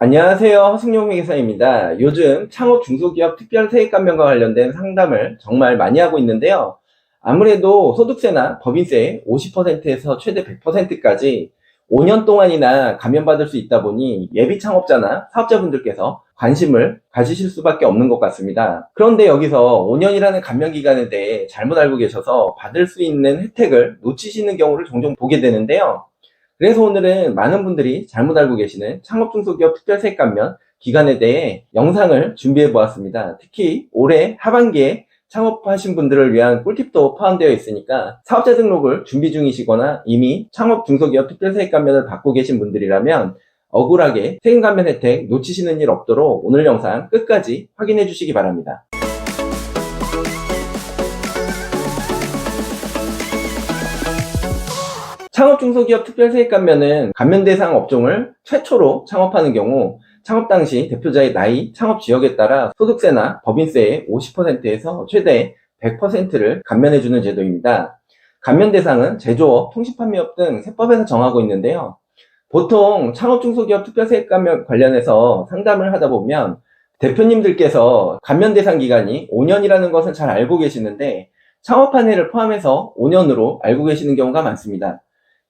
안녕하세요. 허승용 회계사입니다. 요즘 창업 중소기업 특별 세액 감면과 관련된 상담을 정말 많이 하고 있는데요. 아무래도 소득세나 법인세 50%에서 최대 100%까지 5년 동안이나 감면받을 수 있다 보니 예비 창업자나 사업자분들께서 관심을 가지실 수밖에 없는 것 같습니다. 그런데 여기서 5년이라는 감면 기간에 대해 잘못 알고 계셔서 받을 수 있는 혜택을 놓치시는 경우를 종종 보게 되는데요. 그래서 오늘은 많은 분들이 잘못 알고 계시는 창업중소기업 특별세액 감면 기간에 대해 영상을 준비해 보았습니다. 특히 올해 하반기에 창업하신 분들을 위한 꿀팁도 포함되어 있으니까 사업자 등록을 준비 중이시거나 이미 창업중소기업 특별세액 감면을 받고 계신 분들이라면 억울하게 세금 감면 혜택 놓치시는 일 없도록 오늘 영상 끝까지 확인해 주시기 바랍니다. 창업중소기업 특별세액 감면은 감면 대상 업종을 최초로 창업하는 경우 창업 당시 대표자의 나이, 창업 지역에 따라 소득세나 법인세의 50%에서 최대 100%를 감면해주는 제도입니다. 감면 대상은 제조업, 통신판매업 등 세법에서 정하고 있는데요. 보통 창업중소기업 특별세액 감면 관련해서 상담을 하다 보면 대표님들께서 감면 대상 기간이 5년이라는 것은 잘 알고 계시는데 창업한 해를 포함해서 5년으로 알고 계시는 경우가 많습니다.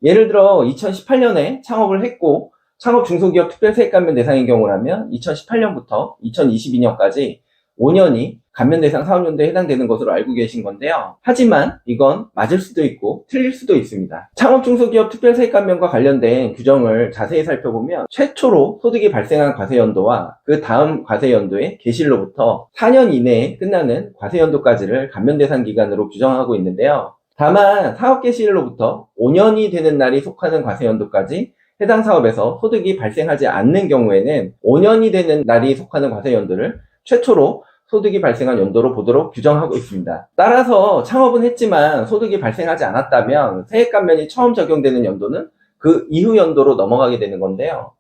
예를 들어 2018년에 창업을 했고 창업 중소기업 특별세액 감면 대상인 경우라면 2018년부터 2022년까지 5년이 감면 대상 사업연도에 해당되는 것으로 알고 계신 건데요. 하지만 이건 맞을 수도 있고 틀릴 수도 있습니다. 창업 중소기업 특별세액 감면과 관련된 규정을 자세히 살펴보면 최초로 소득이 발생한 과세연도와 그 다음 과세연도의 개시일로부터 4년 이내에 끝나는 과세연도까지를 감면 대상 기간으로 규정하고 있는데요. 다만 사업 개시일로부터 5년이 되는 날이 속하는 과세연도까지 해당 사업에서 소득이 발생하지 않는 경우에는 5년이 되는 날이 속하는 과세연도를 최초로 소득이 발생한 연도로 보도록 규정하고 있습니다. 따라서 창업은 했지만 소득이 발생하지 않았다면 세액 감면이 처음 적용되는 연도는 그 이후 연도로 넘어가게 되는 건데요.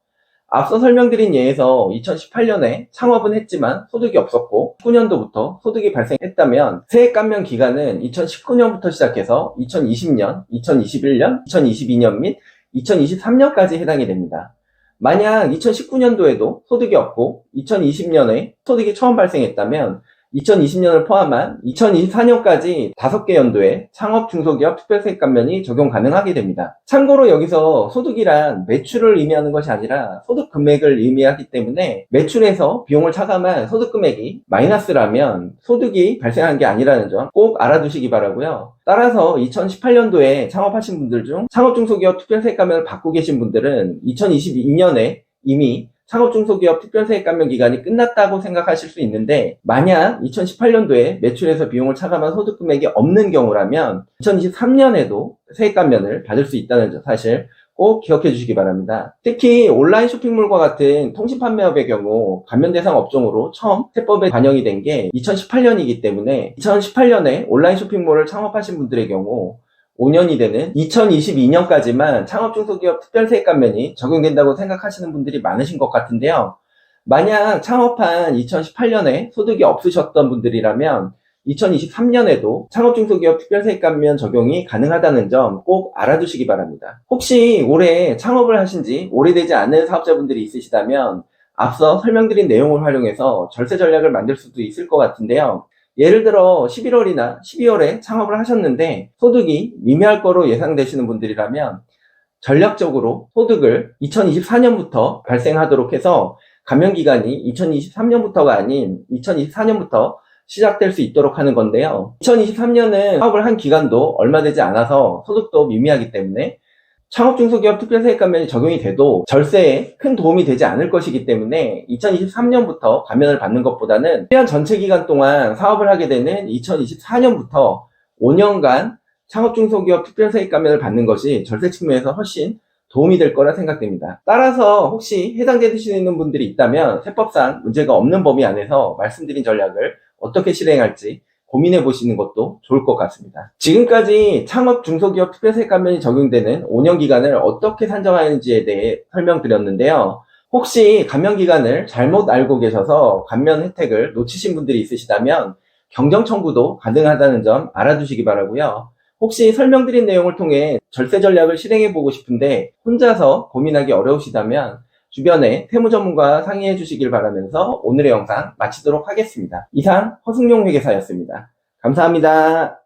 앞서 설명드린 예에서 2018년에 창업은 했지만 소득이 없었고 19년도부터 소득이 발생했다면 세액 감면 기간은 2019년부터 시작해서 2020년, 2021년, 2022년 및 2023년까지 해당이 됩니다. 만약 2019년도에도 소득이 없고 2020년에 소득이 처음 발생했다면 2020년을 포함한 2024년까지 5개 연도에 창업 중소기업 특별세액 감면이 적용 가능하게 됩니다. 참고로 여기서 소득이란 매출을 의미하는 것이 아니라 소득 금액을 의미하기 때문에 매출에서 비용을 차감한 소득 금액이 마이너스라면 소득이 발생한 게 아니라는 점 꼭 알아두시기 바라고요. 따라서 2018년도에 창업하신 분들 중 창업 중소기업 특별세액 감면을 받고 계신 분들은 2022년에 이미 창업중소기업 특별세액 감면 기간이 끝났다고 생각하실 수 있는데 만약 2018년도에 매출에서 비용을 차감한 소득 금액이 없는 경우라면 2023년에도 세액 감면을 받을 수 있다는 사실 꼭 기억해 주시기 바랍니다. 특히 온라인 쇼핑몰과 같은 통신판매업의 경우 감면 대상 업종으로 처음 세법에 반영이 된 게 2018년이기 때문에 2018년에 온라인 쇼핑몰을 창업하신 분들의 경우 5년이 되는 2022년까지만 창업중소기업 특별세액 감면이 적용된다고 생각하시는 분들이 많으신 것 같은데요. 만약 창업한 2018년에 소득이 없으셨던 분들이라면 2023년에도 창업중소기업 특별세액 감면 적용이 가능하다는 점 꼭 알아두시기 바랍니다. 혹시 올해 창업을 하신 지 오래되지 않은 사업자분들이 있으시다면 앞서 설명드린 내용을 활용해서 절세 전략을 만들 수도 있을 것 같은데요. 예를 들어 11월이나 12월에 창업을 하셨는데 소득이 미미할 거로 예상되시는 분들이라면 전략적으로 소득을 2024년부터 발생하도록 해서 감면 기간이 2023년부터가 아닌 2024년부터 시작될 수 있도록 하는 건데요. 2023년은 사업을 한 기간도 얼마 되지 않아서 소득도 미미하기 때문에 창업중소기업 특별세액 감면이 적용이 돼도 절세에 큰 도움이 되지 않을 것이기 때문에 2023년부터 감면을 받는 것보다는 1년 전체 기간 동안 사업을 하게 되는 2024년부터 5년간 창업중소기업 특별세액 감면을 받는 것이 절세 측면에서 훨씬 도움이 될 거라 생각됩니다. 따라서 혹시 해당되시는 분들이 있다면 세법상 문제가 없는 범위 안에서 말씀드린 전략을 어떻게 실행할지 고민해 보시는 것도 좋을 것 같습니다. 지금까지 창업 중소기업 특별세액 감면이 적용되는 5년 기간을 어떻게 산정하는지에 대해 설명드렸는데요. 혹시 감면 기간을 잘못 알고 계셔서 감면 혜택을 놓치신 분들이 있으시다면 경정 청구도 가능하다는 점 알아두시기 바라고요. 혹시 설명드린 내용을 통해 절세 전략을 실행해 보고 싶은데 혼자서 고민하기 어려우시다면 주변에 세무 전문가와 상의해 주시길 바라면서 오늘의 영상 마치도록 하겠습니다. 이상 허승용 회계사였습니다. 감사합니다.